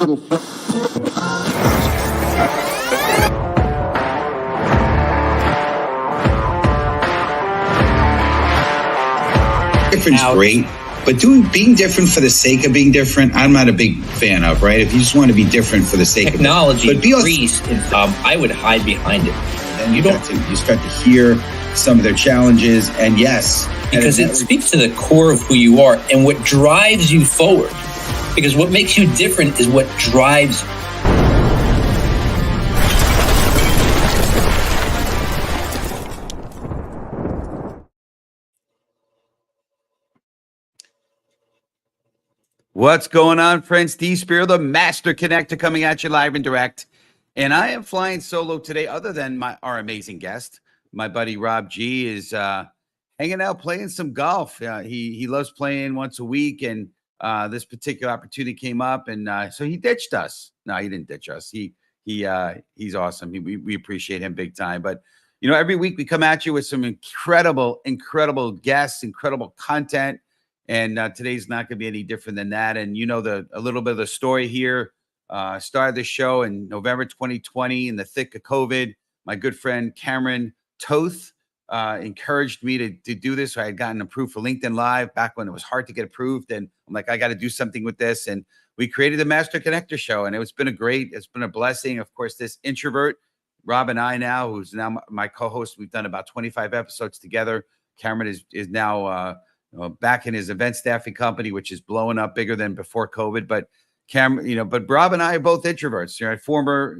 Different's great, but being different for the sake of being different, I'm not a big fan of, right? If you just want to be different for the sake technology of it. But increased, I would hide behind it. And you start to hear some of their challenges, and yes. Because it speaks to the core of who you are and what drives you forward. Because what makes you different is what drives you. What's going on, friends? Steve Spear, the Master Connector, coming at you live and direct. And I am flying solo today, other than our amazing guest. My buddy Rob G is hanging out playing some golf. He loves playing once a week, and this particular opportunity came up, and so he ditched us. No, he didn't ditch us. He's awesome. We appreciate him big time. But every week we come at you with some incredible guests, incredible content. And today's not going to be any different than that. And a little bit of the story here. Started the show in November 2020 in the thick of COVID. My good friend Cameron Toth encouraged me to do this. So I had gotten approved for LinkedIn Live back when it was hard to get approved. And I'm like, I got to do something with this. And we created the Master Connector Show. And it's been a blessing. Of course, this introvert, Rob and I now, who's now my co-host, we've done about 25 episodes together. Cameron is now back in his event staffing company, which is blowing up bigger than before COVID. But but Rob and I are both introverts, former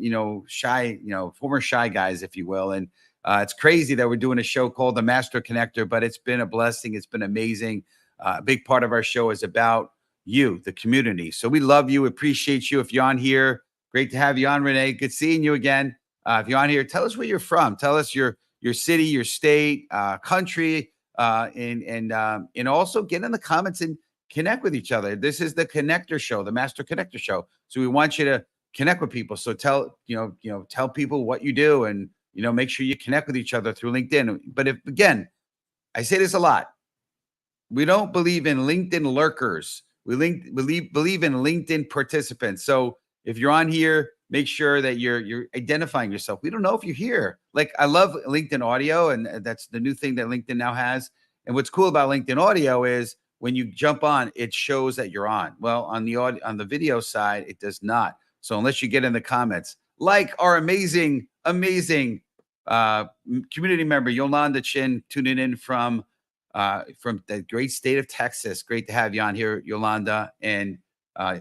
shy guys, if you will. And it's crazy that we're doing a show called The Master Connector, but it's been a blessing. It's been amazing. A big part of our show is about you, the community. So we love you, appreciate you. If you're on here, great to have you on, Renee. Good seeing you again. If you're on here, tell us where you're from. Tell us your city, your state, country. And also get in the comments and connect with each other. This is the Connector Show, the Master Connector Show. So we want you to connect with people. So tell people what you do, and make sure you connect with each other through LinkedIn. But again, I say this a lot. We don't believe in LinkedIn lurkers. We believe in LinkedIn participants. So if you're on here, make sure that you're identifying yourself. We don't know if you're here. Like, I love LinkedIn audio, and that's the new thing that LinkedIn now has. And what's cool about LinkedIn audio is when you jump on, it shows that you're on. Well, on the video side, it does not. So unless you get in the comments, like our amazing community member Yolanda Chin, tuning in from the great state of Texas. Great to have you on here, Yolanda. And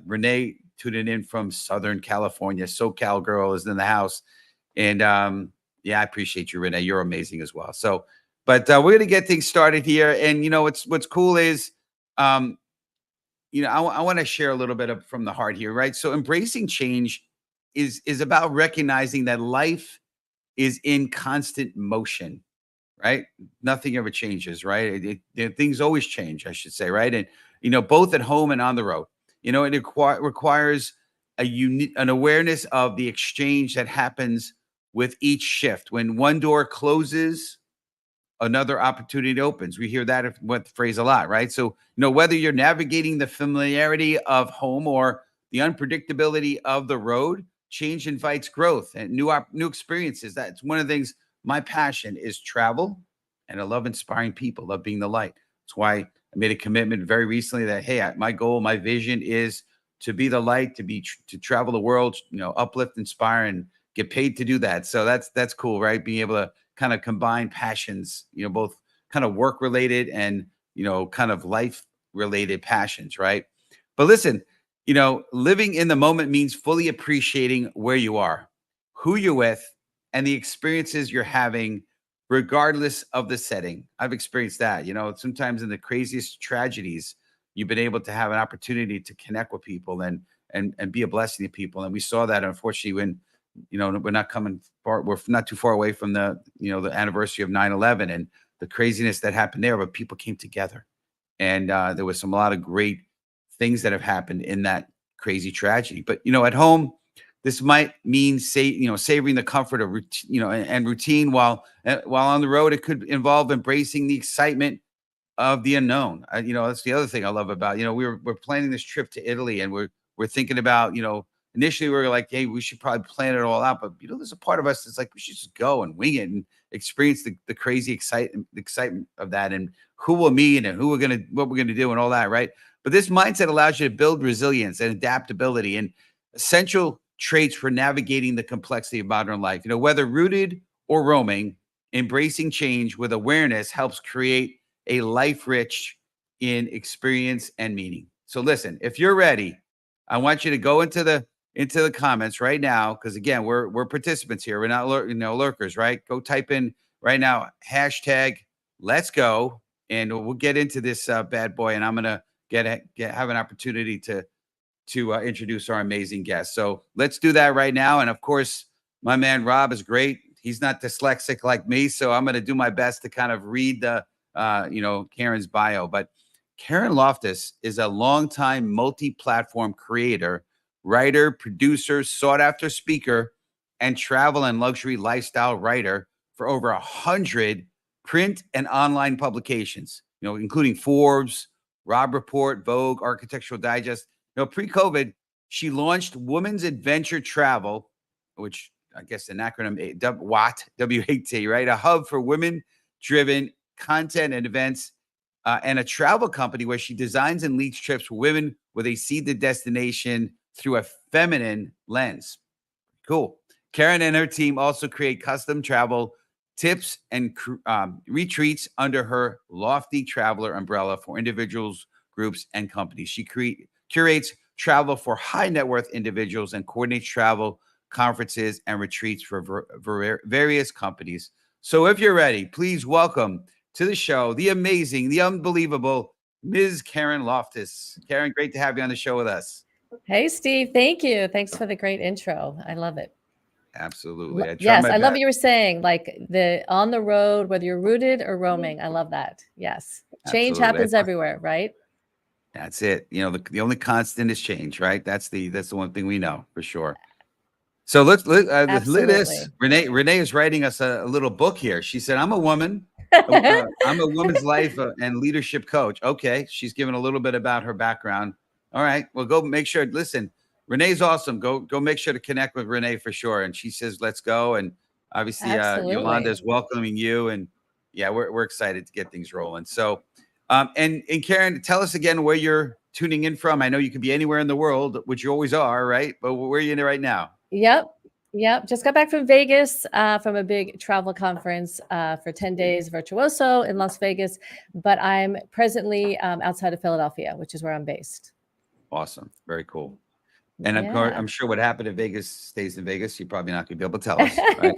Renee tuning in from Southern California. SoCal girl is in the house. And I appreciate you, Renee. You're amazing as well. So, but we're going to get things started here. And what's cool is, I want to share a little bit from the heart here, right? So embracing change is about recognizing that life is in constant motion, right? Nothing ever changes, right? Things always change, I should say, right? And, both at home and on the road. It requires an awareness of the exchange that happens with each shift. When one door closes, another opportunity opens. We hear that phrase a lot, right? So, whether you're navigating the familiarity of home or the unpredictability of the road, change invites growth and new experiences. That's one of the things. My passion is travel, and I love inspiring people, love being the light. That's why I made a commitment very recently that, hey, my goal, my vision is to be the light, to travel the world, uplift, inspire, and get paid to do that. So that's cool, right? Being able to kind of combine passions, both kind of work related and, kind of life related passions, right? But listen, living in the moment means fully appreciating where you are, who you're with, and the experiences you're having, regardless of the setting. I've experienced that. Sometimes in the craziest tragedies, you've been able to have an opportunity to connect with people and be a blessing to people. And we saw that, unfortunately, when we're not too far away from the the anniversary of 9/11 and the craziness that happened there, but people came together, and there was a lot of great things that have happened in that crazy tragedy. But at home, this might mean savoring the comfort of routine, while on the road it could involve embracing the excitement of the unknown. That's the other thing I love about we're planning this trip to Italy, and we're thinking about initially we were like, hey, we should probably plan it all out. But, there's a part of us that's like, we should just go and wing it and experience the crazy excitement of that, and who we'll meet and what we're going to do and all that. Right. But this mindset allows you to build resilience and adaptability and essential traits for navigating the complexity of modern life. Whether rooted or roaming, embracing change with awareness helps create a life rich in experience and meaning. So listen, if you're ready, I want you to go into the comments right now, because again, we're participants here. We're not lurkers, right? Go type in right now hashtag let's go, and we'll get into this bad boy. And I'm gonna have an opportunity to introduce our amazing guest. So let's do that right now. And of course, my man Rob is great. He's not dyslexic like me, so I'm going to do my best to kind of read the Karen's bio. But Karen Loftus is a longtime multi-platform creator, writer, producer, sought-after speaker, and travel and luxury lifestyle writer for over 100 print and online publications, including Forbes, Robb Report, Vogue, Architectural Digest. Pre-COVID, she launched Women's Adventure Travel, which I guess an acronym WAT, W-A-T, right? A hub for women-driven content and events, and a travel company where she designs and leads trips for women with a seeded destination through a feminine lens. Cool. Karen and her team also create custom travel tips and retreats under her Lofty Traveler umbrella for individuals, groups, and companies. She curates travel for high net worth individuals and coordinates travel, conferences, and retreats for various companies. So if you're ready, please welcome to the show the amazing, the unbelievable Ms. Karen Loftus. Karen, great to have you on the show with us. Hey, Steve. Thank you. Thanks for the great intro. I love it. Absolutely. I love what you were saying, like on the road, whether you're rooted or roaming. I love that. Yes. Change happens everywhere, right? That's it. The only constant is change, right? That's the one thing we know for sure. So let's look at this. Renee is writing us a little book here. She said, I'm a woman. I'm a woman's life and leadership coach. Okay. She's given a little bit about her background. All right. Well, go make sure. Listen, Renee's awesome. Go make sure to connect with Renee for sure. And she says, let's go. And obviously, Yolanda is welcoming you. And yeah, we're excited to get things rolling. So, and Karen, tell us again where you're tuning in from. I know you could be anywhere in the world, which you always are, right? But where are you in right now? Yep. Just got back from Vegas from a big travel conference for 10 days, Virtuoso in Las Vegas. But I'm presently outside of Philadelphia, which is where I'm based. Awesome. Very cool. And I'm sure what happened in Vegas stays in Vegas. You're probably not going to be able to tell us. Right?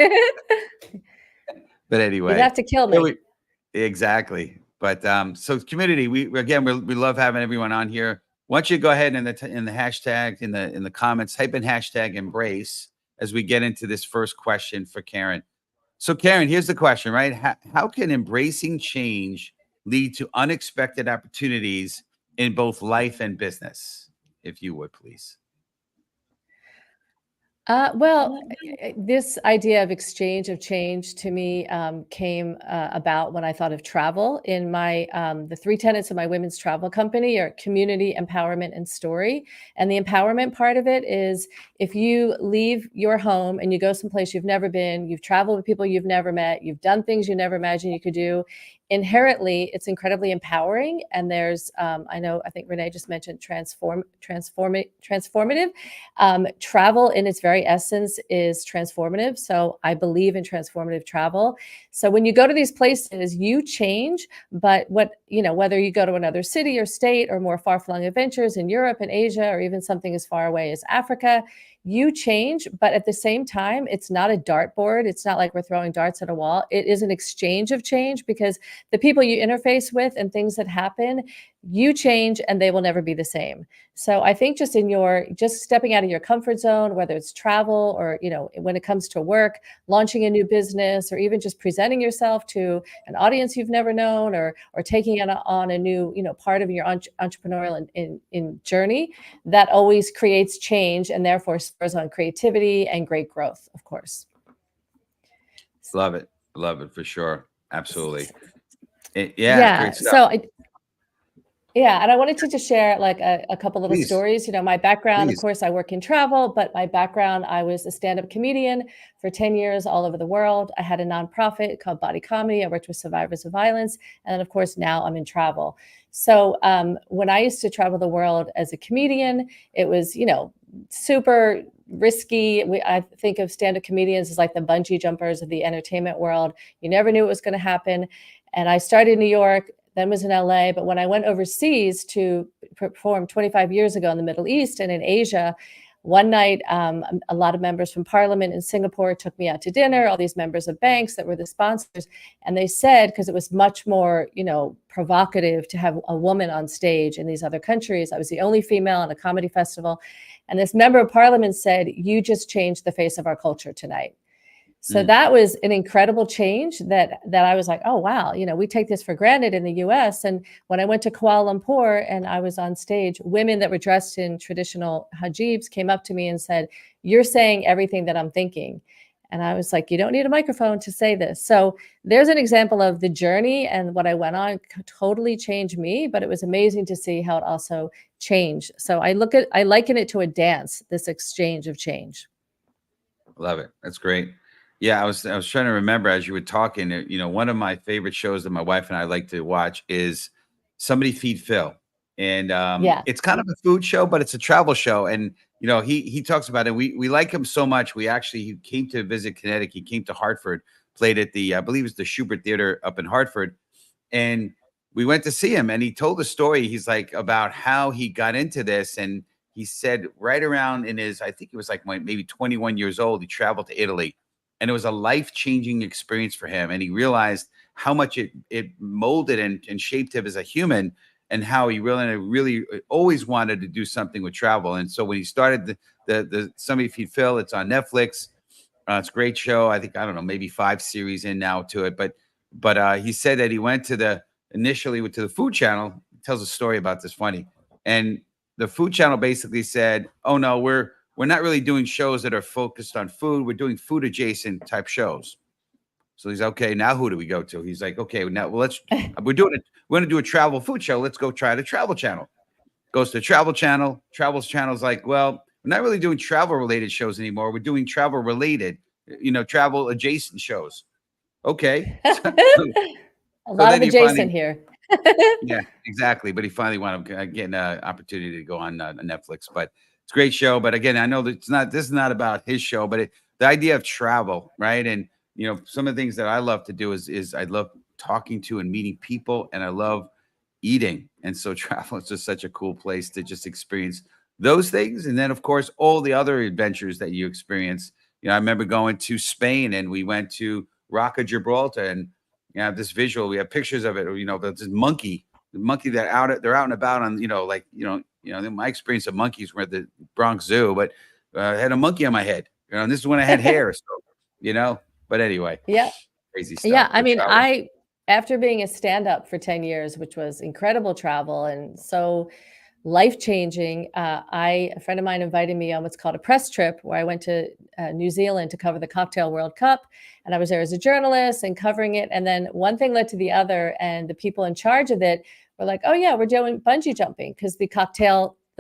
But anyway. You'd have to kill me. Exactly. But so community, we love having everyone on here. Why don't you go ahead in the hashtag, in the comments, type in hashtag embrace as we get into this first question for Karen. So Karen, here's the question, right? How can embracing change lead to unexpected opportunities in both life and business? If you would, please. Well, this idea of exchange of change to me came about when I thought of travel. In my the 3 tenets of my women's travel company are community, empowerment, and story. And the empowerment part of it is if you leave your home and you go someplace you've never been, you've traveled with people you've never met, you've done things you never imagined you could do. Inherently, it's incredibly empowering. And there's, I think Renee just mentioned transformative. Travel in its very essence is transformative. So I believe in transformative travel. So when you go to these places, you change, but whether you go to another city or state or more far-flung adventures in Europe and Asia, or even something as far away as Africa, you change, but at the same time, it's not a dartboard. It's not like we're throwing darts at a wall. It is an exchange of change because the people you interface with and things that happen, you change and they will never be the same. So I think just stepping out of your comfort zone, whether it's travel or, when it comes to work, launching a new business, or even just presenting yourself to an audience you've never known, or taking it on a new, part of your entrepreneurial in journey, that always creates change and therefore spurs on creativity and great growth, of course. Love it for sure. Absolutely. Yeah. So Yeah, and I wanted to just share like a couple little Please, stories. My background, of please. course, I work in travel, but my background, I was a stand-up comedian for 10 years all over the world. I had a nonprofit called Body Comedy. I worked with survivors of violence. And then, of course, now I'm in travel. So when I used to travel the world as a comedian, it was, super risky. I think of stand-up comedians as like the bungee jumpers of the entertainment world. You never knew what was going to happen. And I started in New York, then was in LA. But when I went overseas to perform 25 years ago in the Middle East and in Asia, one night, a lot of members from Parliament in Singapore took me out to dinner, all these members of banks that were the sponsors. And they said, because it was much more, provocative to have a woman on stage in these other countries. I was the only female in a comedy festival. And this member of Parliament said, "You just changed the face of our culture tonight." So that was an incredible change that I was like, oh, wow, we take this for granted in the US. And when I went to Kuala Lumpur and I was on stage, women that were dressed in traditional hijabs came up to me and said, "You're saying everything that I'm thinking." And I was like, you don't need a microphone to say this. So there's an example of the journey, and what I went on totally changed me, but it was amazing to see how it also changed. So I liken it to a dance, this exchange of change. Love it. That's great. Yeah, I was trying to remember as you were talking. One of my favorite shows that my wife and I like to watch is Somebody Feed Phil, and Yeah. it's kind of a food show, but it's a travel show. And he talks about it. We like him so much. He came to visit Connecticut. He came to Hartford, played at the I believe it's the Schubert Theater up in Hartford, and we went to see him. And he told a story. He's like about how he got into this, and he said right around in his, I think he was like maybe 21 years old, he traveled to Italy, and it was a life-changing experience for him. And he realized how much it molded and shaped him as a human, and how he really always wanted to do something with travel. And so when he started the Somebody Feed Phil, it's on Netflix. It's a great show. I think, I don't know, maybe 5 series in now to it. But he said that he went to initially went to the Food Channel. He tells a story about this funny. And the Food Channel basically said, "Oh no, we're not really doing shows that are focused on food. We're doing food adjacent type shows." So he's okay. Now who do we go to? He's like, okay, now we're doing it. We're going to do a travel food show. Let's go try the Travel Channel. Goes to Travel Channel. Travel Channel's like, well, we're not really doing travel related shows anymore. We're doing travel related, travel adjacent shows. Okay. A lot of adjacent here. Yeah, exactly. But he finally wound up getting an opportunity to go on Netflix. But it's a great show. But again, I know that this is not about his show, but the idea of travel, right? And some of the things that I love to do is I love talking to and meeting people, and I love eating. And so travel is just such a cool place to just experience those things. And then, of course, all the other adventures that you experience. I remember going to Spain, and we went to Rock of Gibraltar, and this visual, we have pictures of it, this monkey, the monkey they're out and about on, my experience of monkeys were at the Bronx Zoo, but I had a monkey on my head, and this is when I had hair. So, but anyway, Yeah. crazy stuff. Yeah. I But mean, travel, after being a stand-up for 10 years, which was incredible travel and so life-changing, a friend of mine invited me on what's called a press trip, where I went to New Zealand to cover the Cocktail World Cup. And I was there as a journalist and covering it. And then one thing led to the other. And the people in charge of it were like, oh, yeah, we're doing bungee jumping, because the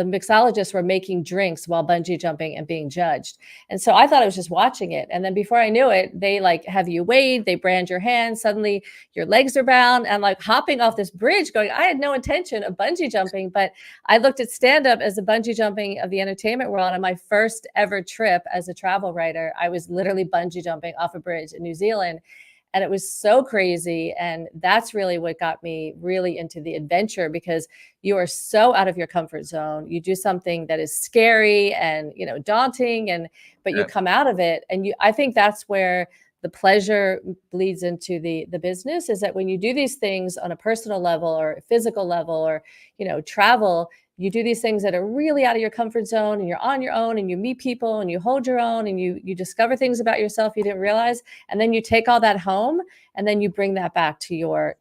mixologists were making drinks while bungee jumping and being judged. And so I thought I was just watching it. And then before I knew it, they like have you weighed, they brand your hands, suddenly your legs are bound, and like hopping off this bridge going, I had no intention of bungee jumping, but I looked at stand-up as the bungee jumping of the entertainment world. On my first ever trip as a travel writer, I was literally bungee jumping off a bridge in New Zealand. And it was so crazy. And that's really what got me really into the adventure, because you are so out of your comfort zone. You do something that is scary and, daunting, but you come out of it. And I think that's where the pleasure bleeds into the business, is that when you do these things on a personal level or a physical level, or, travel, you do these things that are really out of your comfort zone, and you're on your own, and you meet people, and you hold your own, and you discover things about yourself you didn't realize. And then you take all that home, and then you bring that back to your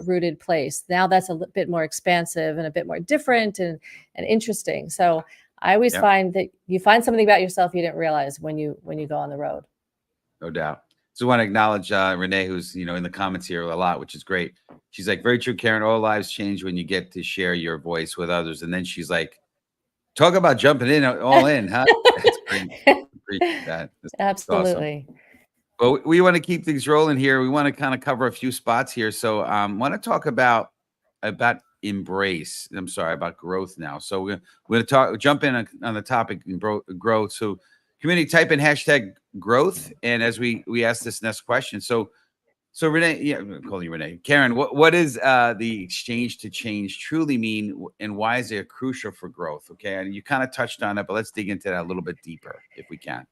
rooted place. Now that's a bit more expansive and a bit more different and interesting. So I always find that you find something about yourself you didn't realize when you go on the road. No doubt. Just want to acknowledge Renee, who's in the comments here a lot, which is great. She's like, very true, Karen. All lives change when you get to share your voice with others. And then she's like, talk about jumping in all in, huh? That's great. Appreciate that. That's awesome. Absolutely. Well, we want to keep things rolling here. We want to kind of cover a few spots here. So want to talk about embrace. I'm sorry, about growth now. So we're going to jump in on the topic in growth. So community, type in hashtag growth. And as we ask this next question. So Renee, yeah, I'm calling you Renee. Karen, what does the exchange to change truly mean, and why is it crucial for growth? Okay, and you kind of touched on it, but let's dig into that a little bit deeper if we can.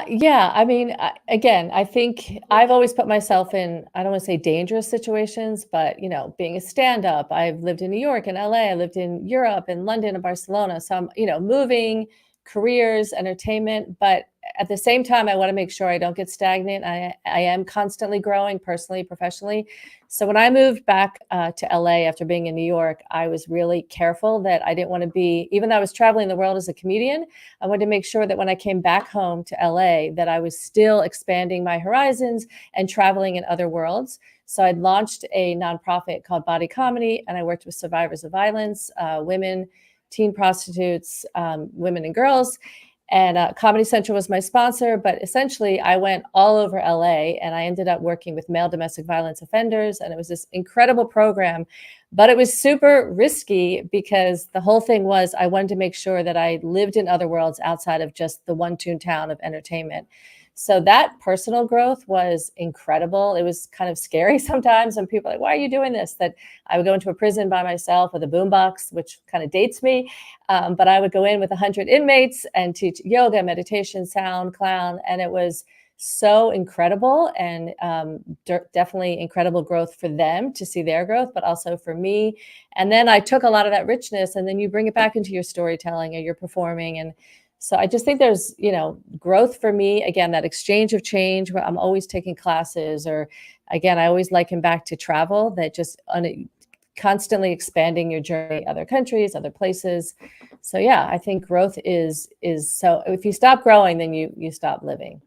Yeah, I mean, again, I think I've always put myself in, I don't want to say dangerous situations, but being a stand-up, I've lived in New York and LA, I lived in Europe and London and Barcelona. So I'm, moving careers, entertainment, but at the same time, I want to make sure I don't get stagnant. I am constantly growing personally, professionally. So when I moved back to LA after being in New York, I was really careful that I didn't want to be, even though I was traveling the world as a comedian, I wanted to make sure that when I came back home to LA, that I was still expanding my horizons and traveling in other worlds. So I'd launched a nonprofit called Body Comedy, and I worked with survivors of violence, women, teen prostitutes, women and girls. And Comedy Central was my sponsor, but essentially I went all over LA and I ended up working with male domestic violence offenders. And it was this incredible program, but it was super risky because the whole thing was I wanted to make sure that I lived in other worlds outside of just the one toontown of entertainment. So that personal growth was incredible. It was kind of scary sometimes when people are like, why are you doing this? That I would go into a prison by myself with a boombox, which kind of dates me. But I would go in with 100 inmates and teach yoga, meditation, sound, clown. And it was so incredible and definitely incredible growth for them to see their growth, but also for me. And then I took a lot of that richness and then you bring it back into your storytelling or your performing. And so I just think there's, growth for me, again, that exchange of change where I'm always taking classes, or again, I always liken back to travel, that just constantly expanding your journey, other countries, other places. So yeah, I think growth is so if you stop growing, then you stop living.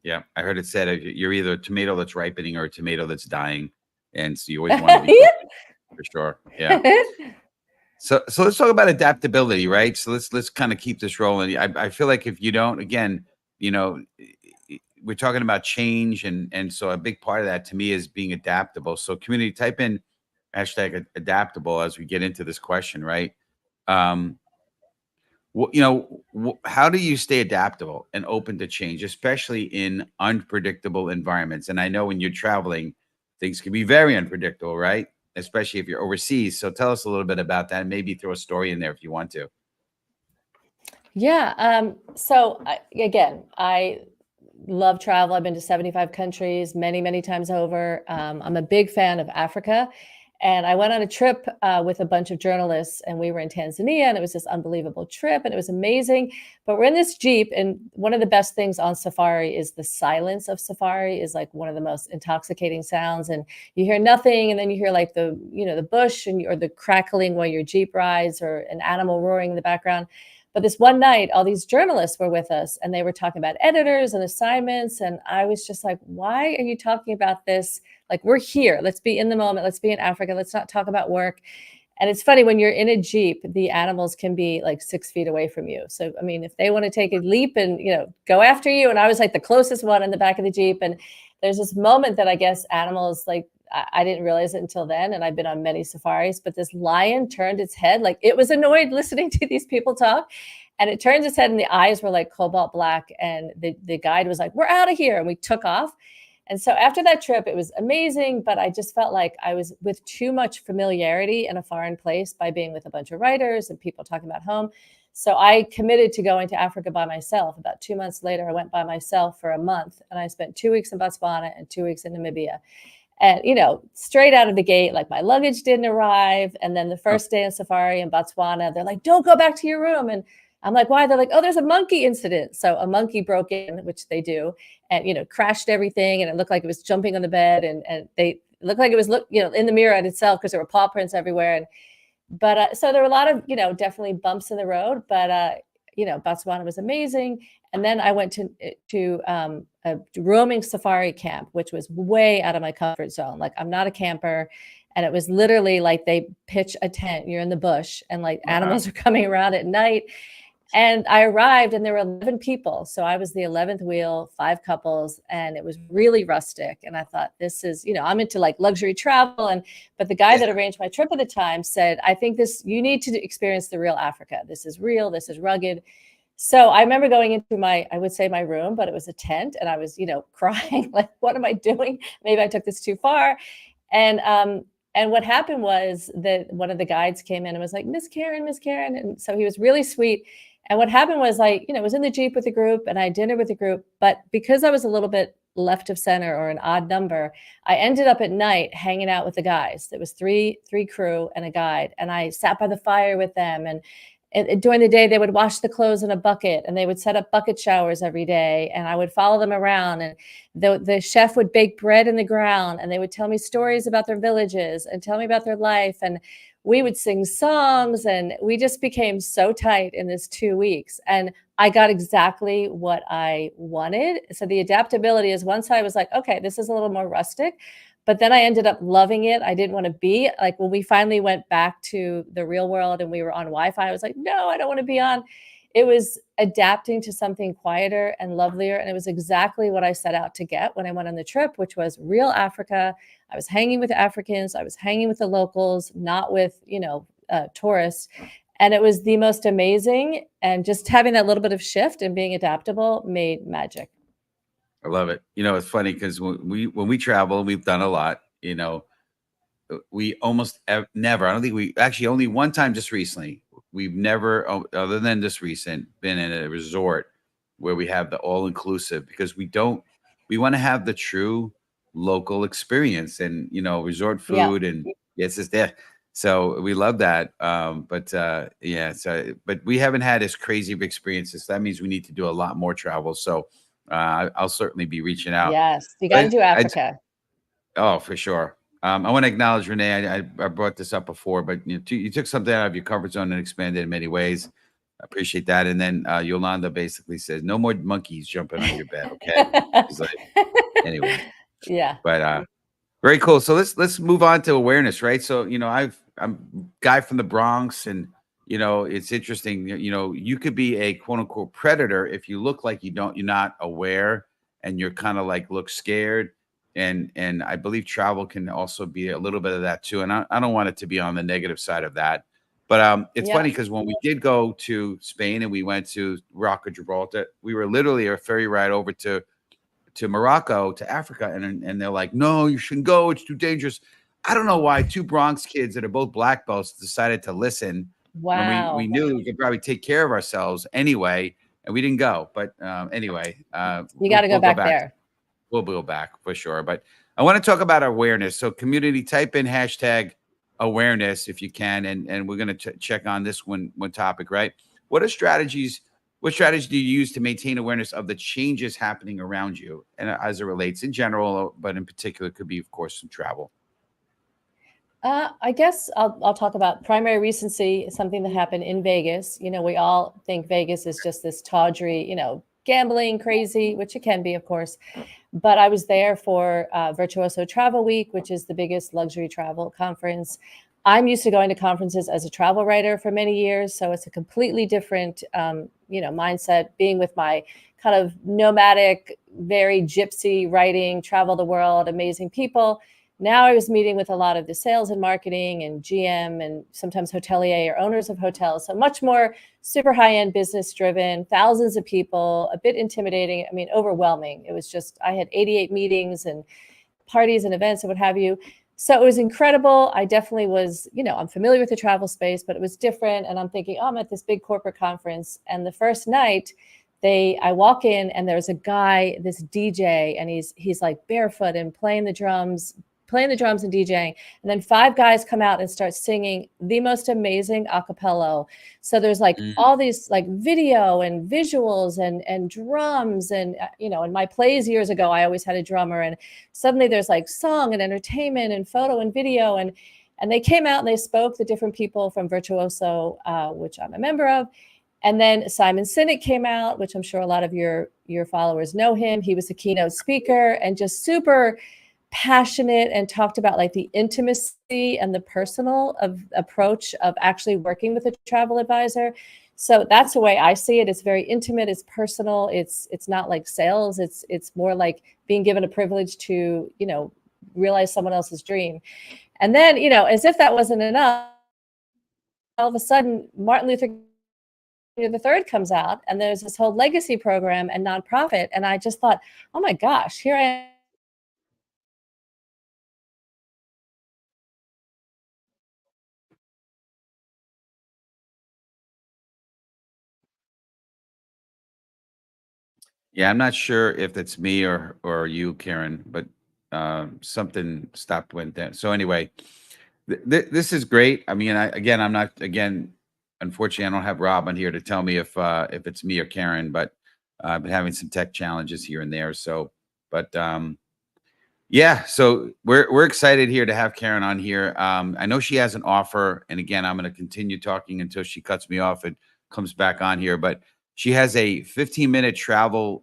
Yeah. I heard it said you're either a tomato that's ripening or a tomato that's dying. And so you always want to be for sure. Yeah. So let's talk about adaptability, right? So let's kind of keep this rolling. I feel like if you don't, again, we're talking about change, and so a big part of that to me is being adaptable. So community, type in hashtag adaptable as we get into this question, right? How do you stay adaptable and open to change, especially in unpredictable environments? And I know when you're traveling, things can be very unpredictable, right? Especially if you're overseas. So tell us a little bit about that. Maybe throw a story in there if you want to. Yeah. So again, I love travel. I've been to 75 countries, many, many times over. I'm a big fan of Africa. And I went on a trip with a bunch of journalists, and we were in Tanzania, and it was this unbelievable trip, and it was amazing. But we're in this Jeep, and one of the best things on safari is the silence of safari is like one of the most intoxicating sounds. And you hear nothing, and then you hear like the bush or the crackling while your Jeep rides, or an animal roaring in the background. But this one night, all these journalists were with us, and they were talking about editors and assignments. And I was just like, why are you talking about this? Like, we're here. Let's be in the moment. Let's be in Africa. Let's not talk about work. And it's funny, when you're in a Jeep, the animals can be like 6 feet away from you. So, I mean, if they want to take a leap and, go after you, and I was like the closest one in the back of the Jeep. And there's this moment that I guess animals, like, I didn't realize it until then. And I've been on many safaris, but this lion turned its head, like it was annoyed listening to these people talk. And it turns its head and the eyes were like cobalt black. And the guide was like, we're out of here. And we took off. And so after that trip, it was amazing, but I just felt like I was with too much familiarity in a foreign place by being with a bunch of writers and people talking about home. So I committed to going to Africa by myself. About 2 months later, I went by myself for a month, and I spent 2 weeks in Botswana and 2 weeks in Namibia. And, straight out of the gate, like my luggage didn't arrive. And then the first day in safari in Botswana, they're like, don't go back to your room. And I'm like, why? They're like, oh, there's a monkey incident. So a monkey broke in, which they do, and, crashed everything. And it looked like it was jumping on the bed, and they looked like it was, in the mirror at itself, because there were paw prints everywhere. But so there were a lot of, definitely bumps in the road, but, Botswana was amazing. And then I went to a roaming safari camp, which was way out of my comfort zone. Like, I'm not a camper. And it was literally like they pitch a tent, you're in the bush, and like animals are coming around at night. And I arrived and there were 11 people. So I was the 11th wheel, 5 couples, and it was really rustic. And I thought, this is, I'm into like luxury travel. But the guy that arranged my trip at the time said, I think you need to experience the real Africa. This is real. This is rugged. So I remember going into I would say my room, but it was a tent. And I was, crying, like, what am I doing? Maybe I took this too far. And what happened was that one of the guides came in and was like, Miss Karen. And so he was really sweet. And what happened was I was in the Jeep with the group and I had dinner with the group. But because I was a little bit left of center or an odd number, I ended up at night hanging out with the guys. There was three crew and a guide. And I sat by the fire with them. And during the day, they would wash the clothes in a bucket and they would set up bucket showers every day. And I would follow them around, and the chef would bake bread in the ground, and they would tell me stories about their villages and tell me about their life. And we would sing songs, and we just became so tight in this 2 weeks. And I got exactly what I wanted. So the adaptability is, once I was like, okay, this is a little more rustic, but then I ended up loving it. I didn't want to be like, when we finally went back to the real world and we were on Wi-Fi, I was like, no, I don't want to be on. It was adapting to something quieter and lovelier. And it was exactly what I set out to get when I went on the trip, which was real Africa. I was hanging with Africans. I was hanging with the locals, not with, tourists. And it was the most amazing. And just having that little bit of shift and being adaptable made magic. I love it. It's funny because when we travel, we've done a lot. We almost never. I don't think we actually, only one time just recently. We've never, other than this recent, been in a resort where we have the all inclusive, because we want to have the true local experience and resort food and it's just there. So we love that. But we haven't had as crazy of experiences. That means we need to do a lot more travel. So I'll certainly be reaching out. Yes, you got to do Africa. For sure. I want to acknowledge Renee. I brought this up before, but you took something out of your comfort zone and expanded in many ways. I appreciate that. And then Yolanda basically says, "No more monkeys jumping on your bed." Okay. She's like, anyway. Yeah. But very cool. So let's move on to awareness, right? So I'm a guy from the Bronx, and it's interesting. You could be a quote unquote predator if you look like you're not aware, and you're kind of like look scared. And I believe travel can also be a little bit of that too. And I don't want it to be on the negative side of that. But it's funny because when we did go to Spain and we went to Rock of Gibraltar, we were literally a ferry ride over to Morocco, to Africa. And they're like, no, you shouldn't go. It's too dangerous. I don't know why 2 Bronx kids that are both black belts decided to listen. Wow. We knew we could probably take care of ourselves anyway, and we didn't go. But anyway, you got to go back there. We'll go back for sure. But I want to talk about awareness. So community, type in hashtag awareness if you can. And we're going to check on this one topic, right? What strategy do you use to maintain awareness of the changes happening around you? And as it relates in general, but in particular, could be, of course, some travel. I guess I'll talk about primary recency, something that happened in Vegas. We all think Vegas is just this tawdry, gambling crazy, which it can be, of course. But I was there for Virtuoso Travel Week, which is the biggest luxury travel conference. I'm used to going to conferences as a travel writer for many years. So it's a completely different, mindset, being with my kind of nomadic, very gypsy writing, travel the world, amazing people. Now I was meeting with a lot of the sales and marketing and GM and sometimes hotelier or owners of hotels. So much more super high-end business driven, thousands of people, a bit intimidating. I mean, overwhelming. It was just, I had 88 meetings and parties and events and what have you. So it was incredible. I definitely was, I'm familiar with the travel space, but it was different. And I'm thinking, I'm at this big corporate conference. And the first night, I walk in and there's a guy, this DJ, and he's like barefoot and playing the drums and DJing. And then 5 guys come out and start singing the most amazing a cappella. So there's like all these like video and visuals and drums. And, in my plays years ago, I always had a drummer, and suddenly there's like song and entertainment and photo and video. And they came out and they spoke to different people from Virtuoso, which I'm a member of. And then Simon Sinek came out, which I'm sure a lot of your followers know him. He was a keynote speaker and just super passionate, and talked about like the intimacy and the personal approach of actually working with a travel advisor. So that's the way I see it. It's very intimate, it's personal, it's not like sales, it's more like being given a privilege to, you know, realize someone else's dream. And then, you know, as if that wasn't enough, all of a sudden Martin Luther the third comes out, and there's this whole legacy program and nonprofit, and I just thought, oh my gosh, here I am. Yeah, I'm not sure if it's me or you, Karen, but something stopped went down. So anyway, this is great. I mean, I'm not again. Unfortunately, I don't have Rob on here to tell me if it's me or Karen, but I've been having some tech challenges here and there. So, but yeah, so we're excited here to have Karen on here. I know she has an offer, and again, I'm going to continue talking until she cuts me off and comes back on here. But she has a 15-minute travel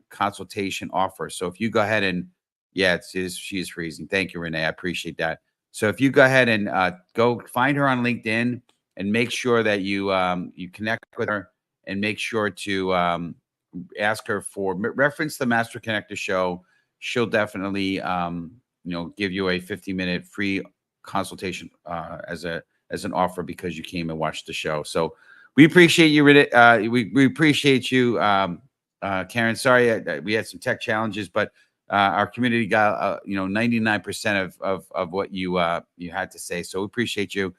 consultation offer. So if you go ahead and she is freezing. Thank you, Renee. I appreciate that. So if you go ahead and go find her on LinkedIn and make sure that you you connect with her, and make sure to ask her for reference the Master Connector show. She'll definitely give you a 15-minute free consultation as an offer because you came and watched the show. So we appreciate you. We appreciate you, Karen. Sorry, we had some tech challenges, but our community got 99% of what you had to say. So we appreciate you.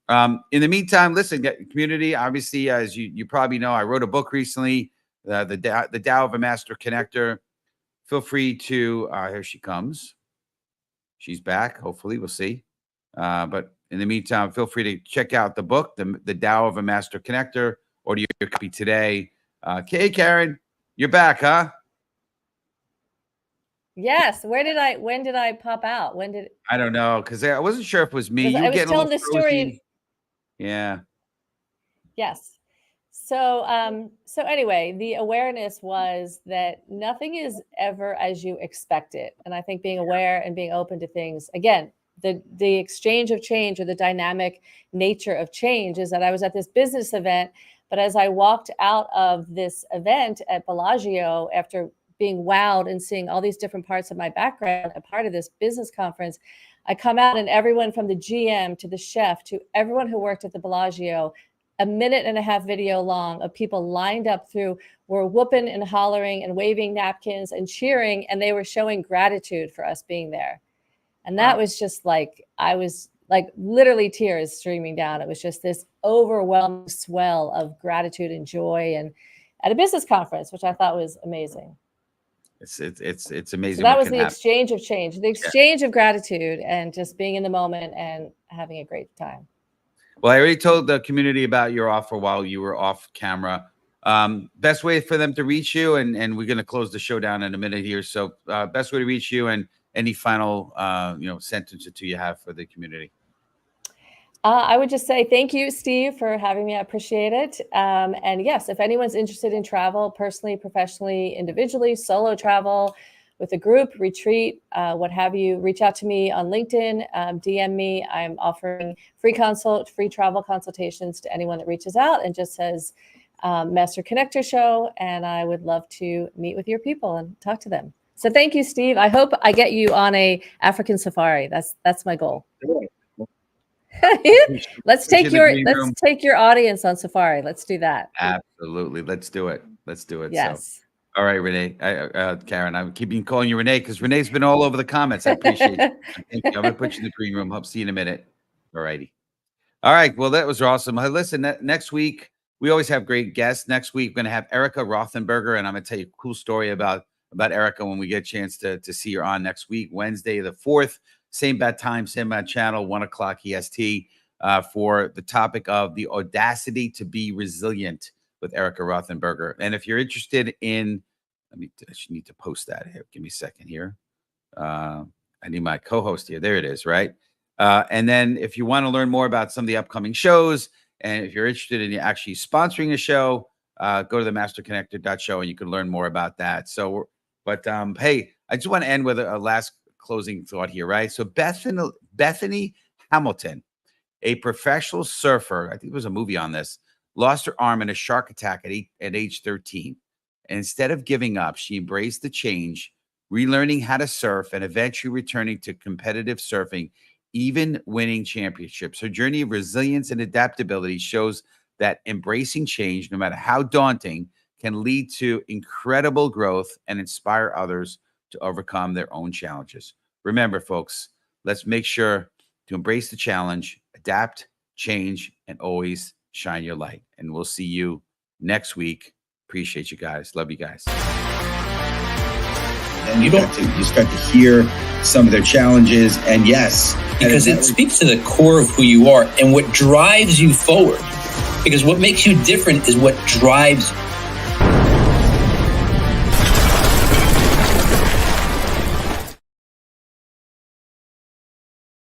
In the meantime, listen, community. Obviously, as you probably know, I wrote a book recently, the Tao of a Master Connector. Feel free to here she comes. She's back. Hopefully, we'll see. But in the meantime, feel free to check out the book, the Tao of a Master Connector. Order your copy today. Okay, Karen, you're back, huh? Yes. When did I pop out? I don't know, because I wasn't sure if it was me. I was telling the story. Yeah. Yes. So anyway, the awareness was that nothing is ever as you expect it. And I think being aware and being open to things, again, the exchange of change, or the dynamic nature of change, is that I was at this business event, but as I walked out of this event at Bellagio after being wowed and seeing all these different parts of my background, a part of this business conference, I come out, and everyone from the GM to the chef to everyone who worked at the Bellagio, a 1.5-minute video long of people lined up through, were whooping and hollering and waving napkins and cheering, and they were showing gratitude for us being there. And that was just like, I was like literally tears streaming down. It was just this overwhelming swell of gratitude and joy, and at a business conference, which I thought was amazing. It's amazing. So that was the exchange of change, the exchange of gratitude, and just being in the moment and having a great time. Well, I already told the community about your offer while you were off camera. Best way for them to reach you, and we're going to close the show down in a minute here. So best way to reach you, and any final sentence or two you have for the community. I would just say thank you, Steve, for having me. I appreciate it. And yes, if anyone's interested in travel, personally, professionally, individually, solo travel, with a group, retreat, what have you, reach out to me on LinkedIn, DM me. I'm offering free travel consultations to anyone that reaches out and just says Master Connector Show. And I would love to meet with your people and talk to them. So thank you, Steve. I hope I get you on a African safari. That's my goal. Let's take your audience on safari. Let's do that. Absolutely. Let's do it. Yes. So, all right, Renee. Karen, I'm keeping calling you Renee because Renee's been all over the comments. I appreciate it. Thank you. I'm going to put you in the green room. I'll see you in a minute. All righty. All right. Well, that was awesome. Listen, next week, we always have great guests. Next week, we're going to have Erica Rothenberger, and I'm going to tell you a cool story about Erica when we get a chance to see her on next week, Wednesday the 4th. Same bad time, same bad channel, 1:00 EST, for the topic of the audacity to be resilient with Erica Rothenberger. And if you're interested in, I need to post that here. Give me a second here. I need my co-host here. There it is, right? And then if you want to learn more about some of the upcoming shows And if you're interested in actually sponsoring a show, go to the masterconnector.show and you can learn more about that. So, but hey, I just want to end with a last closing thought here, right? So Bethany Hamilton, a professional surfer, I think there was a movie on this, lost her arm in a shark attack at age 13. And instead of giving up, she embraced the change, relearning how to surf, and eventually returning to competitive surfing, even winning championships. Her journey of resilience and adaptability shows that embracing change, no matter how daunting, can lead to incredible growth and inspire others to overcome their own challenges. Remember, folks, let's make sure to embrace the challenge, adapt, change, and always shine your light. And we'll see you next week. Appreciate you guys. Love you guys. And you just got to hear some of their challenges. And yes, because it speaks to the core of who you are and what drives you forward. Because what makes you different is what drives you.